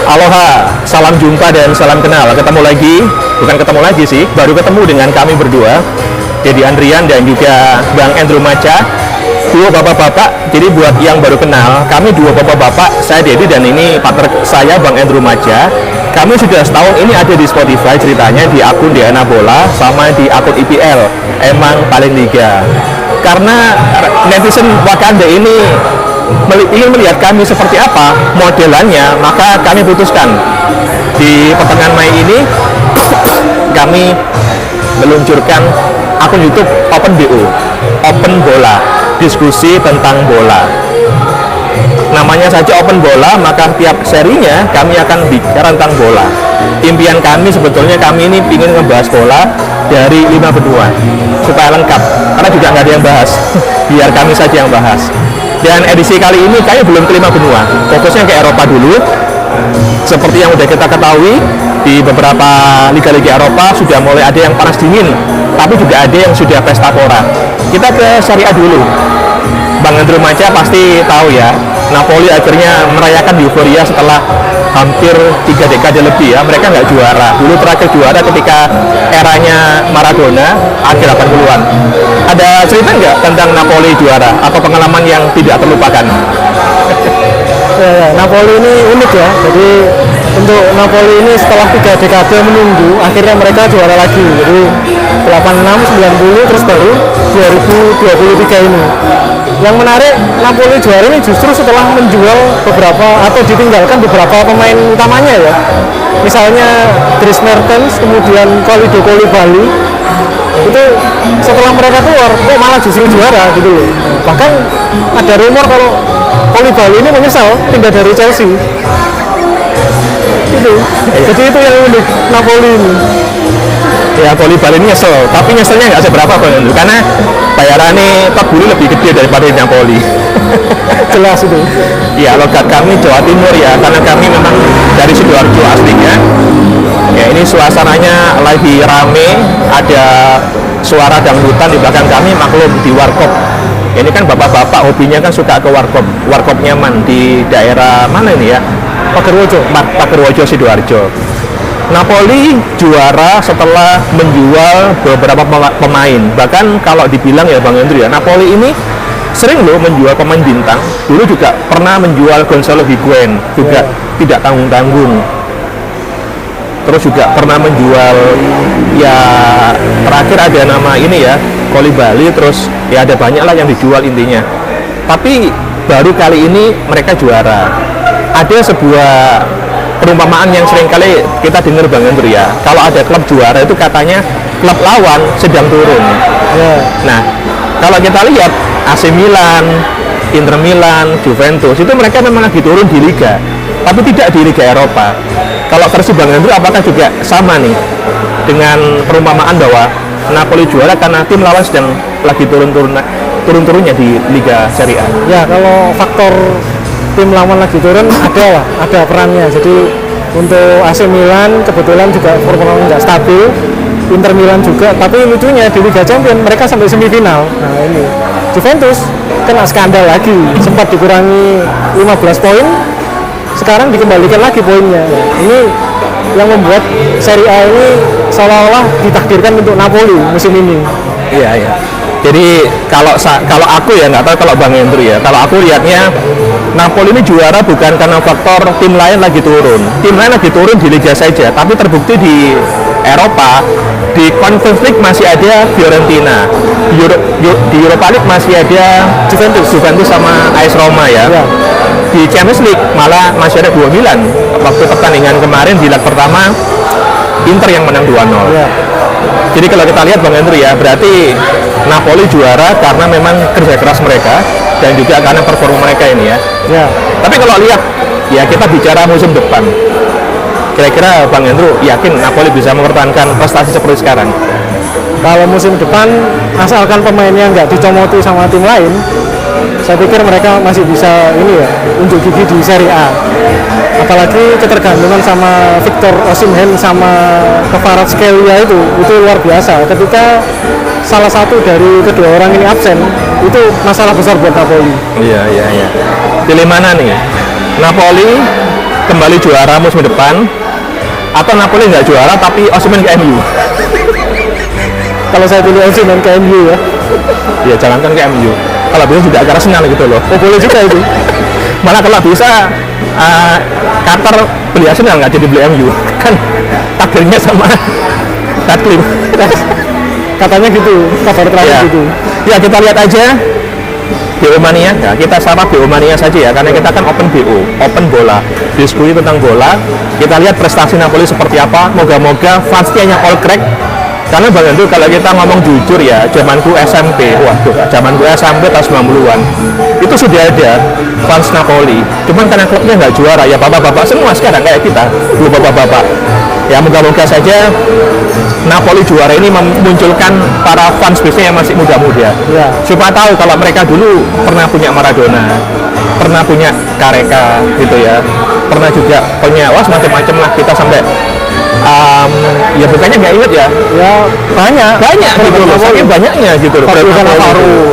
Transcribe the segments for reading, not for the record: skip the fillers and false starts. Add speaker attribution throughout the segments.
Speaker 1: Aloha, salam jumpa dan salam kenal. Ketemu lagi, bukan ketemu lagi sih, baru ketemu dengan kami berdua, Dedi Andrian dan juga Bang Andrew Maca, dua bapak-bapak. Jadi buat yang baru kenal, kami dua bapak-bapak, saya Dedi dan ini partner saya Bang Andrew Maca. Kami sudah setahun ini ada di Spotify ceritanya di akun DNA Bola sama di akun IPL, emang paling liga. Karena netizen Wakanda ini ingin melihat kami seperti apa modelannya, maka kami putuskan di pertengahan Mei ini kami meluncurkan akun YouTube Open BO, Open Bola, diskusi tentang bola. Namanya saja Open Bola, maka tiap serinya kami akan bicara tentang bola. Impian kami sebetulnya kami ini ingin ngebahas bola dari 5 benua supaya lengkap, karena juga nggak ada yang bahas biar kami saja yang bahas. Dan edisi kali ini kayaknya belum ke 5 benua, fokusnya ke Eropa dulu. Seperti yang udah kita ketahui, di beberapa liga-liga Eropa sudah mulai ada yang panas dingin, tapi juga ada yang sudah pesta pora. Kita ke Serie A dulu. Bang Andrew Maca pasti tahu ya, Napoli akhirnya merayakan euforia setelah hampir 3 dekade lebih ya. Mereka nggak juara. Dulu terakhir juara ketika eranya Maradona, akhir 80-an. Ada cerita nggak tentang Napoli juara atau pengalaman yang tidak terlupakan?
Speaker 2: Ya, Napoli ini unik ya. Jadi untuk Napoli ini setelah 3 dekade menunggu, akhirnya mereka juara lagi. Jadi 86, 90, terus baru 2023 ini. Yang menarik, Napoli juara ini justru setelah menjual beberapa atau ditinggalkan beberapa pemain utamanya ya. Misalnya Dries Mertens, kemudian Kalidou Koulibaly. Itu setelah mereka keluar, kok malah justru juara gitu loh. Bahkan ada rumor kalau Koulibaly ini menyesal pindah dari Chelsea. Itu. Jadi itu yang unik Napoli ini.
Speaker 1: Ya, Koulibaly ini nyesel, tapi nyeselnya nggak seberapa Bang, karena bayarannya Pak Guru lebih gede daripada di Napoli.
Speaker 2: Jelas itu.
Speaker 1: Ya, logat kami Jawa Timur ya, karena kami memang dari Sidoarjo aslinya. Ya, ini suasananya lagi rame, ada suara dangdutan di belakang kami, maklum di warkop. Ini kan bapak-bapak hobinya kan suka ke warkop, warkop nyaman di daerah mana ini ya? Pagerwojo Sidoarjo. Napoli juara setelah menjual beberapa pemain. Bahkan kalau dibilang ya Bang Andrew ya, Napoli ini sering loh menjual pemain bintang. Dulu juga pernah menjual Gonzalo Higuain, juga tidak tanggung-tanggung. Terus juga pernah menjual, ya terakhir ada nama ini ya, Koulibaly, terus ya ada banyak lah yang dijual intinya. Tapi baru kali ini mereka juara. Ada sebuah perumpamaan yang sering kali kita dengar Bang Andrew ya, kalau ada klub juara itu katanya klub lawan sedang turun. Nah, kalau kita lihat AC Milan, Inter Milan, Juventus itu mereka memang lagi turun di liga, tapi tidak di Liga Eropa. Kalau versi Bang Andrew apakah juga sama nih dengan perumpamaan bahwa Napoli juara karena tim lawan sedang lagi turun-turunnya di Liga Serie A?
Speaker 2: Ya, kalau faktor tim lawan lagi turun ada perannya. Jadi untuk AC Milan kebetulan juga performanya nggak stabil, Inter Milan juga, tapi lucunya di Liga Champions mereka sampai semifinal. Nah ini Juventus kena skandal lagi, sempat dikurangi 15 poin, sekarang dikembalikan lagi poinnya. Nah, ini yang membuat Serie A ini seolah-olah ditakdirkan untuk Napoli musim ini.
Speaker 1: Iya. Jadi kalau aku ya nggak tahu kalau Bang Andrew ya, kalau aku lihatnya Napoli ini juara bukan karena faktor tim lain lagi turun. Tim lain lagi turun di Liga saja, tapi terbukti di Eropa, di Conference League masih ada Fiorentina, di Europa League masih ada Juventus sama AS Roma ya. Di Champions League malah masih ada 2 Milan. Waktu pertandingan kemarin di leg pertama Inter yang menang 2-0. Jadi kalau kita lihat Bang Andrew ya, berarti Napoli juara karena memang kerja keras mereka dan juga karena performa mereka ini ya. Tapi kalau lihat ya, kita bicara musim depan, kira-kira Bang Andrew yakin Napoli bisa mempertahankan prestasi seperti sekarang?
Speaker 2: Kalau musim depan asalkan pemainnya nggak dicomoti sama tim lain, saya pikir mereka masih bisa ini ya, unjuk gigi di Serie A. Apalagi ketergantungan sama Victor Osimhen sama Kvaratskhelia itu luar biasa. Ketika salah satu dari kedua orang ini absen, itu masalah besar buat Napoli.
Speaker 1: Iya. Pilih mana nih? Napoli kembali juara musim depan, atau Napoli nggak juara tapi Osimhen ke MU?
Speaker 2: Kalau saya pilih Osimhen ke MU ya.
Speaker 1: Ya jangankan ke MU, kalau bisa juga ke Arsenal gitu loh.
Speaker 2: Oh, boleh juga itu.
Speaker 1: Malah kalau bisa Qatar beli Arsenal nggak jadi beli MU kan, takdirnya sama Radcliffe.
Speaker 2: Katanya gitu, kabar terakhir
Speaker 1: Ya.
Speaker 2: gitu.
Speaker 1: Ya kita lihat aja BO Mania, ya, kita sama BO Mania saja ya, karena kita kan open BO, open bola, diskusi tentang bola. Kita lihat prestasi Napoli seperti apa. Moga-moga fansnya hanya all crack. Karena Bang Andrew, kalau kita ngomong jujur ya, zamanku SMP, waduh, zamanku SMP tahun 90-an, itu sudah ada fans Napoli. Cuman karena klubnya nggak juara, ya bapak-bapak semua sekarang kayak kita, dulu bapak-bapak. Ya moga-moga saja Napoli juara ini memunculkan para fans biasanya yang masih muda-muda.
Speaker 2: Ya.
Speaker 1: Supaya tahu kalau mereka dulu pernah punya Maradona, pernah punya Careka gitu ya, pernah juga punya macam-macam lah, kita sampai ya bukannya nggak inget ya,
Speaker 2: Ya banyak
Speaker 1: gitu loh, saking banyaknya gitu loh.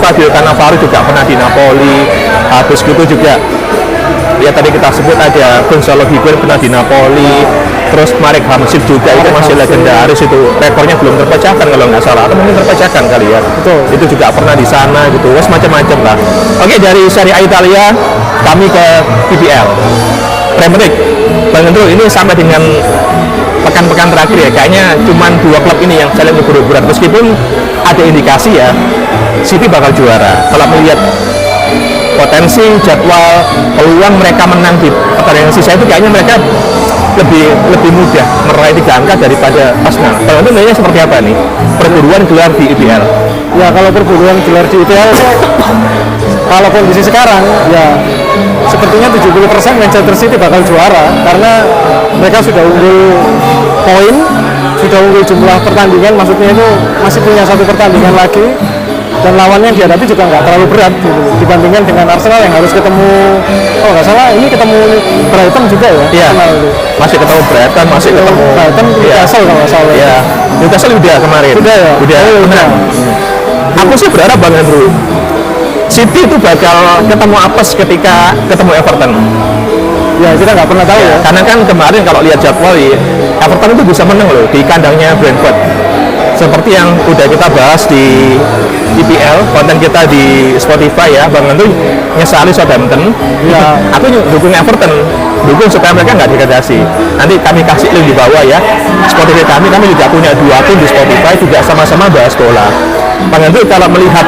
Speaker 1: Fabio Cannavaro juga pernah di Napoli, habis gitu juga ya tadi kita sebut ada Gonzalo Higuain pernah di Napoli, terus Marek Hamsik juga itu masih legendaris, itu rekornya belum terpecahkan kalau nggak salah, atau mungkin terpecahkan kali ya.
Speaker 2: Betul.
Speaker 1: Itu juga pernah di sana gitu, wes macam-macam lah. Oke, dari Serie A Italia kami ke IPL Premier League. Bang Andrew, ini sampai dengan pekan-pekan terakhir ya, kayaknya cuman 2 klub ini yang saling berat-berat, meskipun ada indikasi ya City bakal juara. Kalau melihat potensi, jadwal, peluang mereka menang di pertandingan sisa itu kayaknya mereka lebih mudah meraih 3 angka daripada Arsenal. Kalau itu nilainya seperti apa nih perburuan gelar di IPL?
Speaker 2: Ya kalau perburuan gelar di IPL kalau kondisi sekarang ya sepertinya 70% Manchester City bakal juara, karena mereka sudah unggul poin, sudah unggul jumlah pertandingan, maksudnya itu masih punya 1 pertandingan lagi, dan lawannya yang dihadapi juga nggak terlalu berat gitu, dibandingkan dengan Arsenal yang harus ketemu, oh nggak salah ini ketemu Brighton juga ya.
Speaker 1: Iya, masih ketemu Brighton, masih ketemu
Speaker 2: Brighton, Newcastle kalau nggak salah.
Speaker 1: Iya, Newcastle udah kemarin.
Speaker 2: Udah ya?
Speaker 1: Udah.
Speaker 2: Oh,
Speaker 1: Nah, aku sih berharap Bang Andrew, City itu bakal ketemu apes ketika ketemu Everton.
Speaker 2: Ya kita nggak pernah tahu ya.
Speaker 1: Karena kan kemarin kalau lihat jadwal Everton itu bisa menang loh di kandangnya Brentford. Seperti yang udah kita bahas di IPL, konten kita di Spotify ya, Bang Andrew nyesali Southampton.
Speaker 2: Ya.
Speaker 1: Aku dukung Everton, dukung supaya mereka nggak degradasi. Nanti kami kasih link di bawah ya. Spotify kami juga punya 2 akun di Spotify, juga sama-sama bahas bola. Bang Andrew, kalau melihat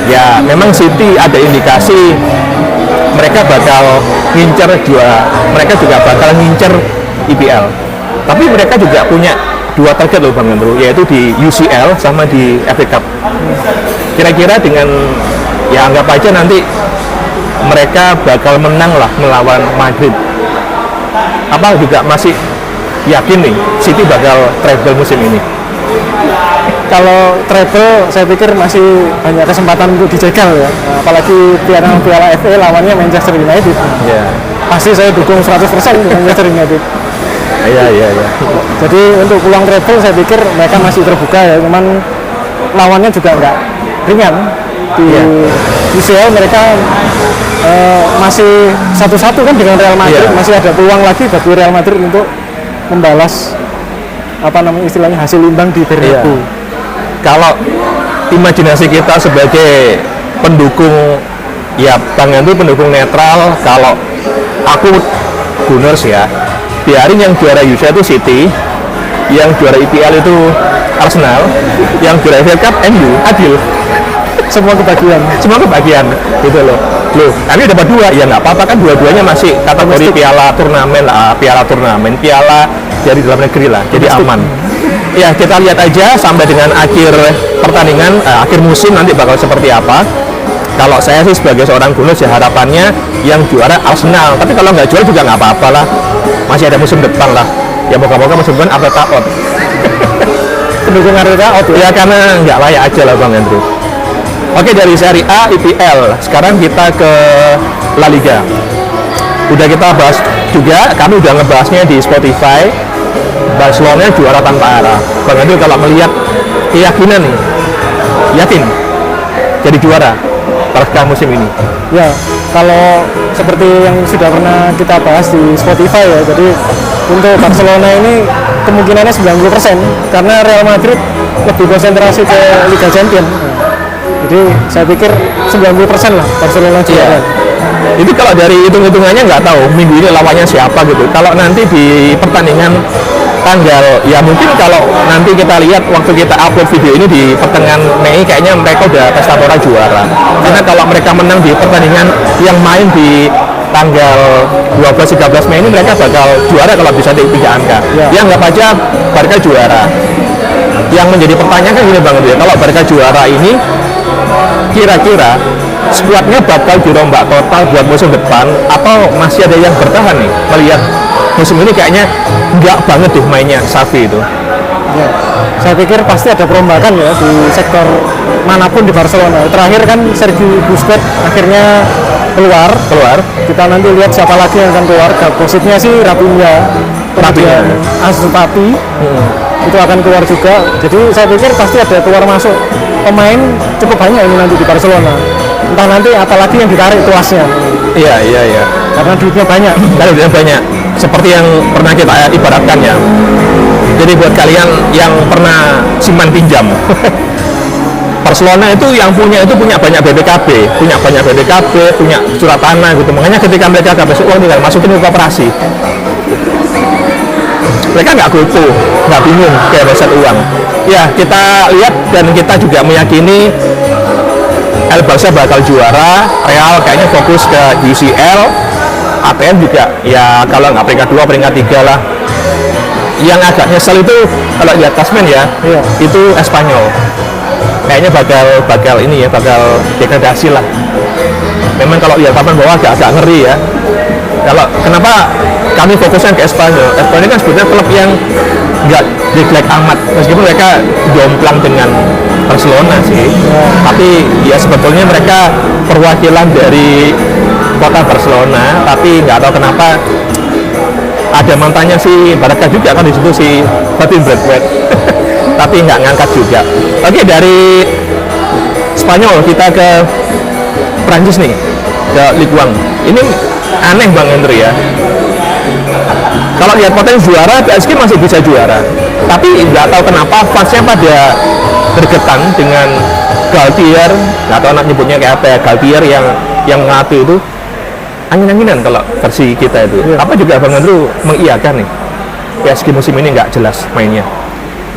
Speaker 1: ya memang City ada indikasi mereka bakal ngincer juara, mereka juga bakal ngincer IPL. Tapi mereka juga punya 2 target loh Bang Andrew, yaitu di UCL sama di FA Cup. Kira-kira dengan ya anggap aja nanti mereka bakal menang lah melawan Madrid, apa juga masih yakin nih City bakal treble musim ini?
Speaker 2: Kalau treble saya pikir masih banyak kesempatan untuk dijegal ya, apalagi piala FA lawannya Manchester United.
Speaker 1: Ya,
Speaker 2: Pasti saya dukung 100% Manchester United.
Speaker 1: iya.
Speaker 2: Jadi untuk peluang treble saya pikir mereka masih terbuka ya, cuman lawannya juga nggak ringan. Di UCL mereka masih 1-1 kan dengan Real Madrid, masih ada peluang lagi bagi Real Madrid untuk membalas apa namanya istilahnya hasil imbang di Bernabeu.
Speaker 1: Kalau imajinasi kita sebagai pendukung, ya Bang Andrew pendukung netral, kalau aku Gunners ya, biarin yang juara UCL itu City, yang juara IPL itu Arsenal, yang juara FA Cup MU, adil.
Speaker 2: Semua kebagian
Speaker 1: gitu loh. Kami dapat 2, ya nggak apa-apa kan, dua-duanya masih kategori piala turnamen lah, piala dari dalam negeri lah, jadi aman. Ya kita lihat aja sampai dengan akhir pertandingan, akhir musim nanti bakal seperti apa. Kalau saya sih sebagai seorang Gunners ya harapannya yang juara Arsenal, tapi kalau nggak juara juga nggak apa-apa lah, masih ada musim depan lah. Ya moga-moga musim depan Arteta out.
Speaker 2: pendukung Arteta out
Speaker 1: Ya karena nggak layak aja lah Bang Andrew. Oke, dari Serie A, IPL, sekarang kita ke La Liga. Udah kita bahas juga, kami udah ngebahasnya di Spotify. Barcelona juara tanpa arah. Bang Andrew, kalau melihat keyakinan nih, yakin jadi juara? Barca musim ini?
Speaker 2: Ya, kalau seperti yang sudah pernah kita bahas di Spotify ya, jadi untuk Barcelona ini kemungkinannya 90% karena Real Madrid lebih konsentrasi ke Liga Champions. Jadi saya pikir 90% lah Barcelona juara.
Speaker 1: Itu kalau dari hitung-hitungannya nggak tahu minggu ini lawannya siapa gitu. Kalau nanti di pertandingan tanggal, ya mungkin kalau nanti kita lihat waktu kita upload video ini di pertengahan Mei, kayaknya mereka udah pesta pora juara. Karena kalau mereka menang di pertandingan yang main di tanggal 12-13 Mei ini, mereka bakal juara kalau bisa di 3 angka. Ya nggak aja Barca juara. Yang menjadi pertanyaan kan gini Bang, ya kalau Barca juara ini kira-kira skuadnya bakal dirombak total buat musim depan atau masih ada yang bertahan nih, melihat musim ini kayaknya nggak banget deh mainnya Xavi itu.
Speaker 2: Ya, saya pikir pasti ada perombakan ya di sektor manapun di Barcelona. Terakhir kan Sergio Busquets akhirnya keluar. Kita nanti lihat siapa lagi yang akan keluar. Gosipnya sih Rafinha, kemudian Ansu Fati itu akan keluar juga. Jadi saya pikir pasti ada keluar masuk pemain cukup banyak ini nanti di Barcelona. Entah nanti apalagi yang ditarik tuasnya.
Speaker 1: Iya.
Speaker 2: Karena duitnya banyak.
Speaker 1: Seperti yang pernah kita ibaratkan ya. Jadi buat kalian yang pernah simpan pinjam, Barcelona itu yang punya banyak BPKB, punya surat tanah gitu. Makanya ketika mereka habis uang tinggal masukin ke koperasi. Mereka nggak gopo, nggak bingung kayak besar uang. Ya kita lihat dan kita juga meyakini El Barca bakal juara. Real kayaknya fokus ke UCL. ATM juga ya kalau nggak peringkat 2 peringkat 3 lah. Yang agak nyesel itu kalau lihat klasmen ya, itu Espanyol kayaknya bakal ini ya, bakal degradasi lah. Memang kalau lihat papan bawah agak ngeri ya. Kalau kenapa kami fokusnya ke Espanyol kan sebetulnya klub yang nggak jelek amat, meskipun mereka jomplang dengan Barcelona sih, tapi ya sebetulnya mereka perwakilan dari kota Barcelona, tapi nggak tahu kenapa ada mantannya si Barca juga kan di situ, si Martin Braithwaite tapi nggak ngangkat juga. Oke, dari Spanyol kita ke Prancis nih, ke Ligue 1. Ini aneh Bang Hendry ya, kalau lihat potensi juara PSG masih bisa juara, tapi nggak tahu kenapa fansnya pada bergetan dengan Galtier, nggak tahu anak nyebutnya kayak apa ya, Galtier yang ngatu itu angin-anginan kalau versi kita itu. Apa juga Bang Andrew mengiyakan nih PSG musim ini nggak jelas mainnya?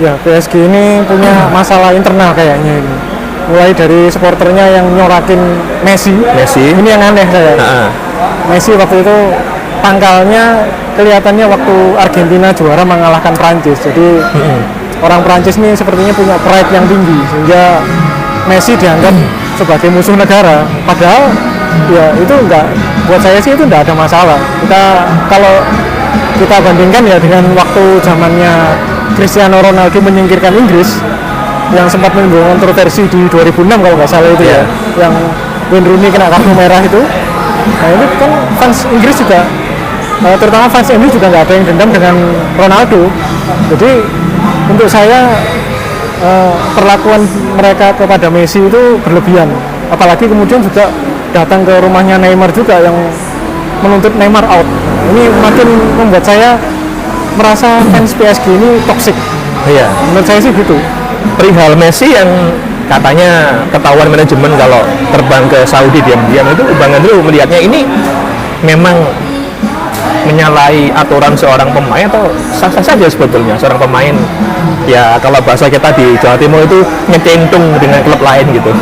Speaker 2: Ya, PSG ini punya masalah internal kayaknya ini. Mulai dari supporternya yang nyorakin Messi. Ini yang aneh saya. Messi waktu itu pangkalnya kelihatannya waktu Argentina juara mengalahkan Prancis. Jadi orang Prancis ini sepertinya punya pride yang tinggi sehingga Messi dianggap sebagai musuh negara. Padahal ya itu enggak, buat saya sih itu enggak ada masalah. Kalau kita bandingkan ya dengan waktu zamannya Cristiano Ronaldo menyingkirkan Inggris yang sempat menimbulkan kontroversi di 2006 kalau nggak salah itu ya, yang Wayne Rooney kena kartu merah itu. Nah ini kan fans Inggris juga, terutama fans Inggris juga nggak ada yang dendam dengan Ronaldo. Jadi untuk saya perlakuan mereka kepada Messi itu berlebihan. Apalagi kemudian juga datang ke rumahnya Neymar juga yang menuntut Neymar out. Ini makin membuat saya merasa fans PSG ini toksik.
Speaker 1: Iya.
Speaker 2: Menurut saya sih gitu.
Speaker 1: Perihal Messi yang katanya ketahuan manajemen kalau terbang ke Saudi diam-diam, itu Bang Andrew melihatnya ini memang menyalahi aturan seorang pemain atau sah-sah saja sebetulnya seorang pemain ya, kalau bahasa kita di Jawa Timur itu nyecentung dengan klub lain gitu.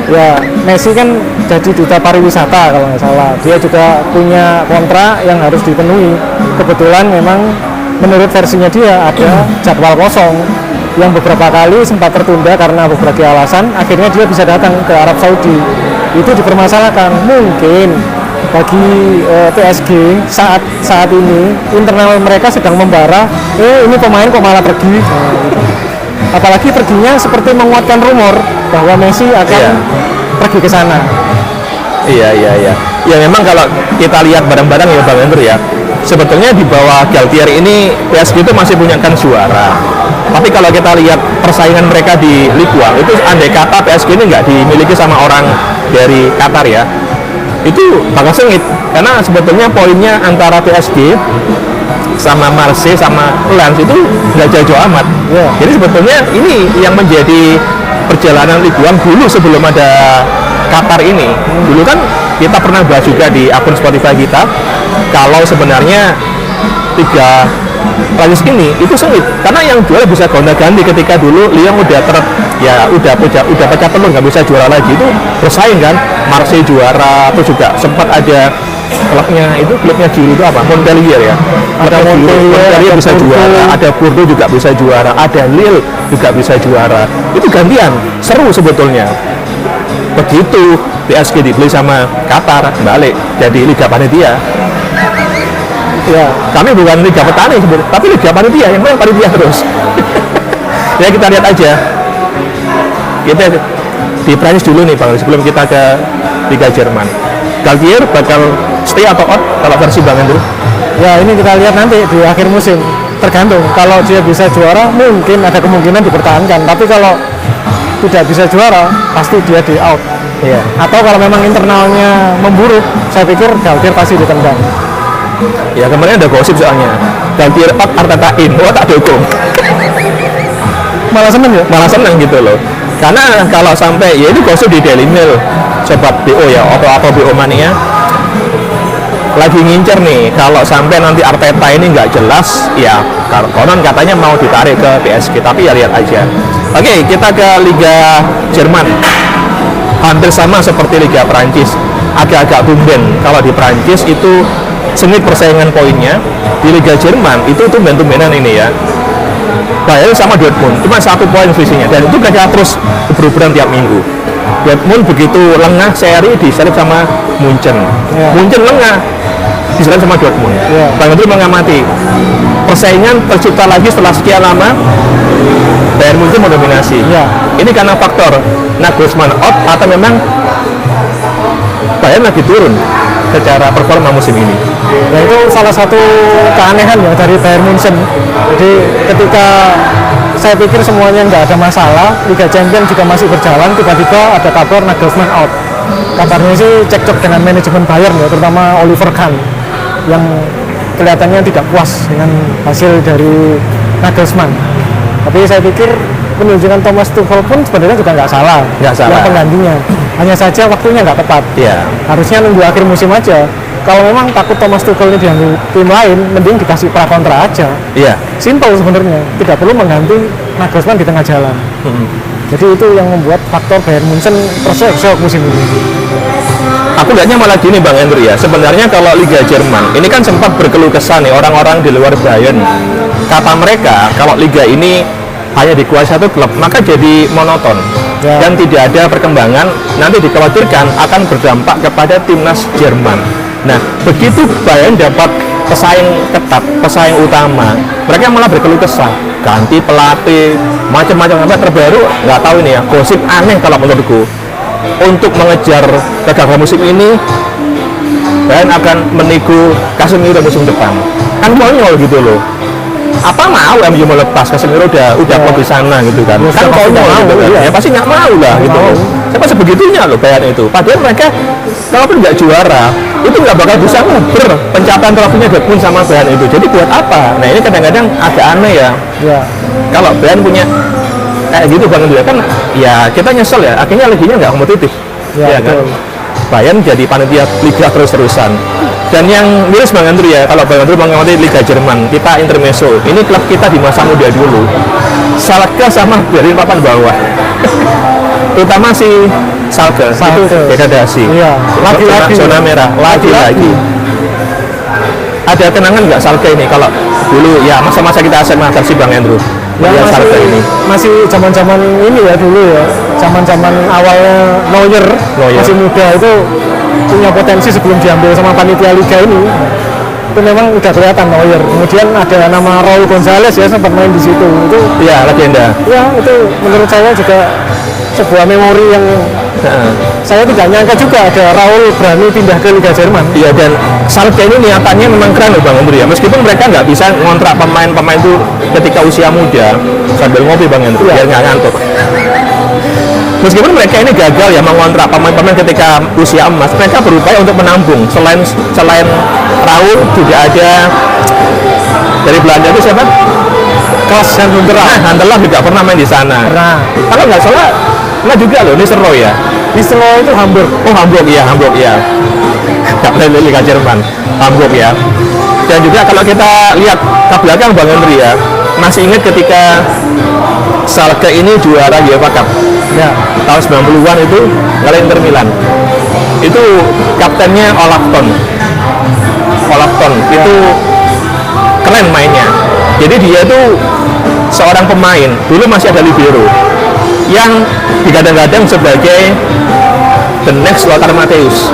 Speaker 2: Ya, Messi kan jadi duta pariwisata kalau nggak salah. Dia juga punya kontrak yang harus dipenuhi. Kebetulan memang menurut versinya dia ada jadwal kosong yang beberapa kali sempat tertunda karena beberapa alasan. Akhirnya dia bisa datang ke Arab Saudi. Itu dipermasalahkan. Mungkin bagi PSG saat ini internal mereka sedang membara, ini pemain kok malah pergi. Apalagi perginya seperti menguatkan rumor bahwa Messi akan pergi ke sana.
Speaker 1: Iya. Ya memang kalau kita lihat bareng-bareng ya Bang Andrew ya, sebetulnya di bawah Galtier ini PSG itu masih punya kan suara. Tapi kalau kita lihat persaingan mereka di Ligue 1 itu andai kata PSG ini nggak dimiliki sama orang dari Qatar ya, itu bakal sengit karena sebetulnya poinnya antara PSG sama Marseille sama Lens itu nggak jauh-jauh amat. Jadi sebetulnya ini yang menjadi perjalanan Ligue 1 dulu sebelum ada Qatar ini. Dulu kan kita pernah bahas juga di akun Spotify kita kalau sebenarnya 3 Prancis ini itu sengit karena yang juara bisa gonta-ganti. Ketika dulu Lyon udah pecah telur nggak bisa juara lagi, itu bersaing kan, Marseille juara, terus juga sempat ada klubnya Giroud itu apa, Montpellier ya, ada Montpellier bisa juara, ada Bordeaux juga bisa juara, ada Lille juga bisa juara. Itu gantian, seru sebetulnya. Begitu PSG dibeli sama Qatar, balik jadi Liga Panitia. Ya, kami bukan Liga Petani sebetulnya, tapi Liga Panitia, yang main panitia terus. Ya kita lihat aja. Kita di Prancis dulu nih Bang, sebelum kita ke Liga Jerman. Galtier bakal stay atau out kalau versi Bang Andrew?
Speaker 2: Ya ini kita lihat nanti di akhir musim, tergantung. Kalau dia bisa juara mungkin ada kemungkinan dipertahankan, tapi kalau tidak bisa juara pasti dia di out.
Speaker 1: Iya.
Speaker 2: Atau kalau memang internalnya memburuk, saya pikir Galtier pasti ditendang.
Speaker 1: Ya kemarin ada gosip soalnya Galtier out, Arteta in, tak dukung.
Speaker 2: Malah seneng ya?
Speaker 1: Malah seneng gitu loh. Karena kalau sampai, ya ini gosip di Daily Mail, sobat BO ya, atau BO Mania lagi ngincer nih, kalau sampai nanti Arteta ini nggak jelas, ya konon katanya mau ditarik ke PSG, tapi ya lihat aja. Oke, kita ke Liga Jerman. Hampir sama seperti Liga Prancis, agak-agak tumben. Kalau di Prancis itu sengit persaingan poinnya, di Liga Jerman itu tumben-tumbenan ini ya. Bayern sama Dortmund, cuma 1 poin selisihnya, dan itu mereka terus berubah tiap minggu. Dortmund begitu lengah seri disalip sama Munchen. Munchen lengah disalip sama Dortmund. Bang Andrew mengamati persaingan tercipta lagi setelah sekian lama. Bayern Munchen mendominasi. Ini karena faktor Nagelsmann out atau memang Bayern lagi turun secara performa musim ini.
Speaker 2: Ya itu salah satu keanehan ya dari Bayern Munchen. Jadi ketika saya pikir semuanya nggak ada masalah, Liga Champions juga masih berjalan, tiba-tiba ada kabar Nagelsmann out. Kabarnya sih cekcok dengan manajemen Bayern ya, terutama Oliver Kahn yang kelihatannya tidak puas dengan hasil dari Nagelsmann. Tapi saya pikir penunjukan Thomas Tuchel pun sebenarnya juga nggak salah. Yang penggantinya, hanya saja waktunya nggak tepat. Harusnya nunggu akhir musim aja. Kalau memang takut Thomas Tuchel ini diambil tim lain, mending dikasih prakontra aja. Simple sebenarnya, tidak perlu mengganti Nagelsmann di tengah jalan. Jadi itu yang membuat faktor Bayern Munchen terseok-seok musim ini.
Speaker 1: Aku lihatnya malah gini Bang Andrew ya, sebenarnya kalau Liga Jerman ini kan sempat berkeluh kesah nih orang-orang di luar Bayern. Kata mereka kalau Liga ini hanya dikuasai satu klub, maka jadi monoton dan tidak ada perkembangan. Nanti dikhawatirkan akan berdampak kepada timnas Jerman. Nah, begitu Bayern dapat pesaing ketat, pesaing utama, mereka malah berkeluh kesah, ganti pelatih, macam-macam. Sampai terbaru, nggak tahu ini ya, gosip aneh kalau menurutku. Untuk mengejar kegagalan musim ini, Bayern akan menipu Casemiro musim depan. Kan konyol gitu loh. Apa mau MU melepas Casemiro udah di sana gitu kan? Kan konyol gitu kan? Ya pasti nggak mau lah gitu loh. Siapa sebegitunya loh Bayern itu. Padahal mereka kalaupun nggak juara, itu nggak bakal bisa nguber pencapaian trofinya Dortmund sama Bayern itu. Jadi buat apa? Nah ini kadang-kadang agak aneh ya. Kalau Bayern punya kayak gitu Bang Andrew kan, ya kita nyesel ya. Akhirnya liginya nggak kompetitif. Ya kan? Bayern jadi panitia liga terus-terusan. Dan yang miris Bang Andrew ya, kalau Bang Andrew mengamati Liga Jerman, kita intermezzo. Ini klub kita di masa muda dulu. Schalke sama dari papan bawah. Terutama si Schalke itu degradasi. Lagi-lagi zona merah, lagi-lagi. Ada kenangan nggak Schalke ini kalau dulu ya masa-masa kita SMA versi Bang Andrew?
Speaker 2: Ya, masih zaman-zaman ini ya dulu ya, zaman-zaman awalnya Neuer masih muda itu punya potensi sebelum diambil sama panitia liga ini. Itu memang udah kelihatan Neuer. Kemudian ada nama Raul Gonzalez ya, sempat main di situ. Itu
Speaker 1: ya legenda.
Speaker 2: Ya itu menurut saya juga sebuah memori yang Saya tidak nyangka juga ada Raul berani pindah ke Liga Jerman.
Speaker 1: Iya, dan Schalke ini niatannya memang keren loh Bang Hendro ya. Meskipun mereka nggak bisa ngontrak pemain-pemain itu ketika usia muda sambil ngopi Bang Hendro biar nggak ngantuk. Meskipun mereka ini gagal ya mengontrak pemain-pemain ketika usia emas, mereka berupaya untuk menampung. Selain Raul juga ada dari Belanda itu siapa?
Speaker 2: Kelas
Speaker 1: Huntelaar juga pernah main di sana. Kalau nggak salah, nggak juga loh, Nistelrooy ya.
Speaker 2: Nistelrooy itu Hamburg.
Speaker 1: Oh Hamburg ya. Nggak pernah di Liga Jerman, Hamburg ya. Dan juga kalau kita lihat ke belakang Bang Hendro ya, masih ingat ketika Schalke ini juara UEFA Cup
Speaker 2: Ya.
Speaker 1: tahun 90-an itu ngalahin Inter Milan. Itu kaptennya Olaf Thon itu keren mainnya. Jadi dia tuh seorang pemain, dulu masih ada libero yang digadang-gadang sebagai the next Lothar Matthäus.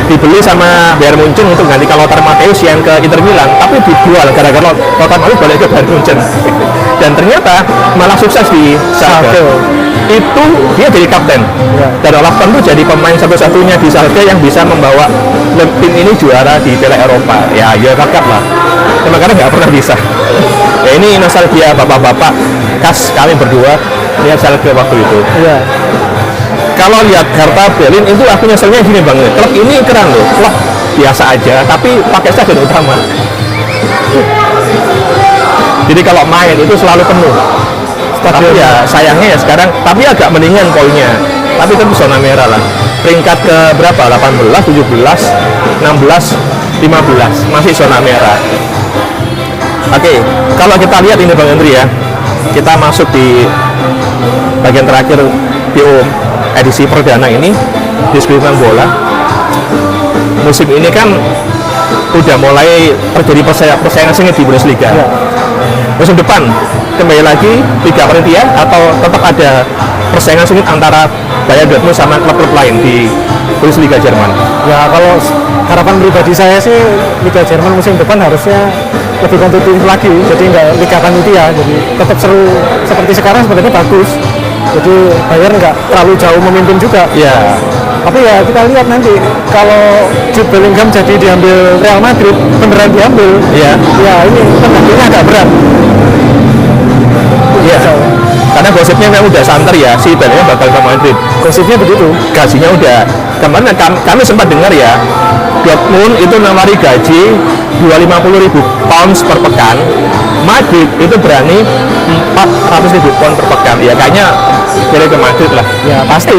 Speaker 1: Dibeli sama Bayern Munchen untuk gantikan Lothar Matthäus yang ke Inter Milan, tapi dijual gara-gara Lothar Matthäus balik ke Bayern Munchen. Dan ternyata malah sukses di Schalke. Itu dia jadi kapten. Dan Olaf Thon itu jadi pemain satu-satunya di Schalke yang bisa membawa tim ini juara di Piala Eropa. Ya, UEFA Cup lah. Karena nggak pernah bisa. Ya ini nostalgia bapak-bapak khas kami berdua lihat Schalke waktu itu.
Speaker 2: Iya.
Speaker 1: Kalau lihat Hertha Berlin itu aku nyeselnya gini Bang, klub ini keren loh, klub biasa aja tapi pakai stadion utama. Jadi kalau main itu selalu penuh. Tapi ya sayangnya ya sekarang, tapi agak mendingan poinnya. Tapi tentu zona merah lah. Peringkat ke berapa? 18, 17, 16, 15 masih zona merah. Oke, kalau kita lihat ini Bang Hendro ya, kita masuk di bagian terakhir PO edisi perdana ini diskusi tentang bola. Musim ini kan udah mulai terjadi persaingan sengit di Bundesliga. Musim depan kembali lagi Liga Panitia atau tetap ada persaingan sengit antara Bayern Dortmund sama klub-klub lain di Bundesliga Jerman?
Speaker 2: Ya kalau harapan pribadi saya sih Liga Jerman musim depan harusnya lebih kompetitif lagi, jadi nggak Liga Panitia, jadi tetap seru seperti sekarang sebenarnya bagus. Jadi Bayern nggak terlalu jauh memimpin juga.
Speaker 1: Ya.
Speaker 2: Tapi ya kita lihat nanti kalau Jude Bellingham jadi diambil Real Madrid, beneran diambil.
Speaker 1: Iya.
Speaker 2: Ya ini penggantinya agak berat.
Speaker 1: Iya. Karena gosipnya memang udah santer ya, si Bellingham bakal ke Madrid.
Speaker 2: Gosipnya begitu.
Speaker 1: Gajinya udah. Kemarin kami sempat dengar ya, Dortmund itu nawari gaji 250.000 pounds per pekan. Madrid itu berani 400.000 pound per pekan. Ya kayaknya boleh ke Madrid lah.
Speaker 2: Ya pasti.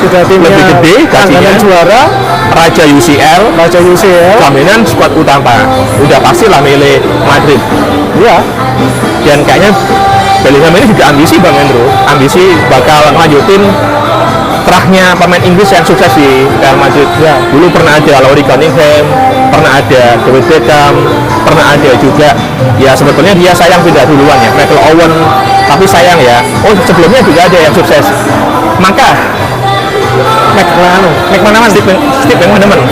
Speaker 2: Sudah timnya
Speaker 1: lebih gede gajinya,
Speaker 2: juara,
Speaker 1: Raja UCL, jaminan skuad utama. Udah pasti lah milih Madrid.
Speaker 2: Iya.
Speaker 1: Dan kayaknya Bellingham ini juga ambisi Bang Hendro. Ambisi bakal lanjutin terahnya pemain Inggris yang sukses di Real Madrid.
Speaker 2: Ya.
Speaker 1: Dulu pernah ada Laurie Cunningham, pernah ada David Beckham, pernah ada juga ya sebetulnya dia sayang pindah duluan ya, Michael Owen, tapi sayang ya. Oh sebelumnya juga ada yang sukses. Maka Steve McManaman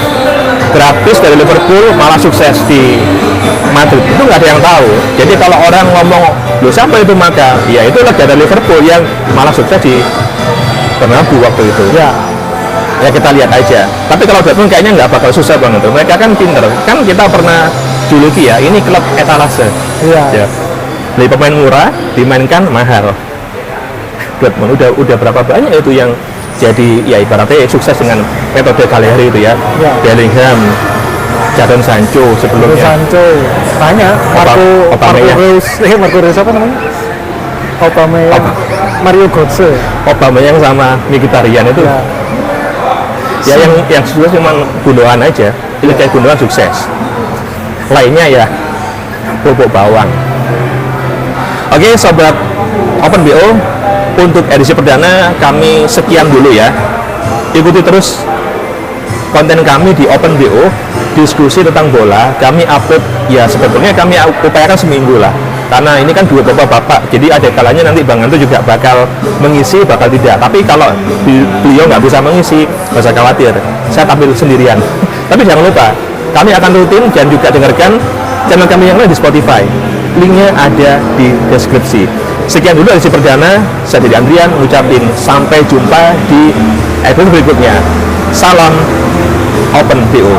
Speaker 1: gratis dari Liverpool malah sukses di Madrid, itu nggak ada yang tahu. Jadi kalau orang ngomong loh siapa itu Maka, ya itu legenda Liverpool yang malah sukses di Bernabeu waktu itu.
Speaker 2: Ya.
Speaker 1: Ya kita lihat aja. Tapi kalau Dortmund kayaknya nggak bakal susah banget. Mereka kan pinter. Kan kita pernah juluki ya, ini klub etalase.
Speaker 2: Iya.
Speaker 1: Ya. Beli pemain murah, dimainkan mahal. Dortmund udah berapa banyak itu yang jadi ya ibaratnya sukses dengan metode Cagliari itu ya.
Speaker 2: Ya.
Speaker 1: Bellingham, Jadon Sancho sebelumnya.
Speaker 2: Sancho banyak. Marco Reus apa namanya? Mario Götze.
Speaker 1: Aubameyang sama Mkhitaryan itu. Ya yang sukses cuma Gundogan aja. Ini kayak Gundogan sukses. Lainnya ya bobok bawang. Oke, sobat Open BO, untuk edisi perdana kami sekian dulu ya. Ikuti terus konten kami di Open BO, diskusi tentang bola. Kami upload ya sebetulnya kami upayakan seminggu lah. Karena ini kan dua bapak-bapak, jadi ada kalanya nanti Bang Anto juga bakal mengisi, bakal tidak. Tapi kalau beliau nggak bisa mengisi, nggak usah khawatir, saya tampil sendirian. Tapi jangan lupa, kami akan rutin dan juga dengarkan channel kami yang lain di Spotify. Linknya ada di deskripsi. Sekian dulu edisi perdana. Saya Dedi Andrian ngucapin sampai jumpa di episode berikutnya. Salam Open BO.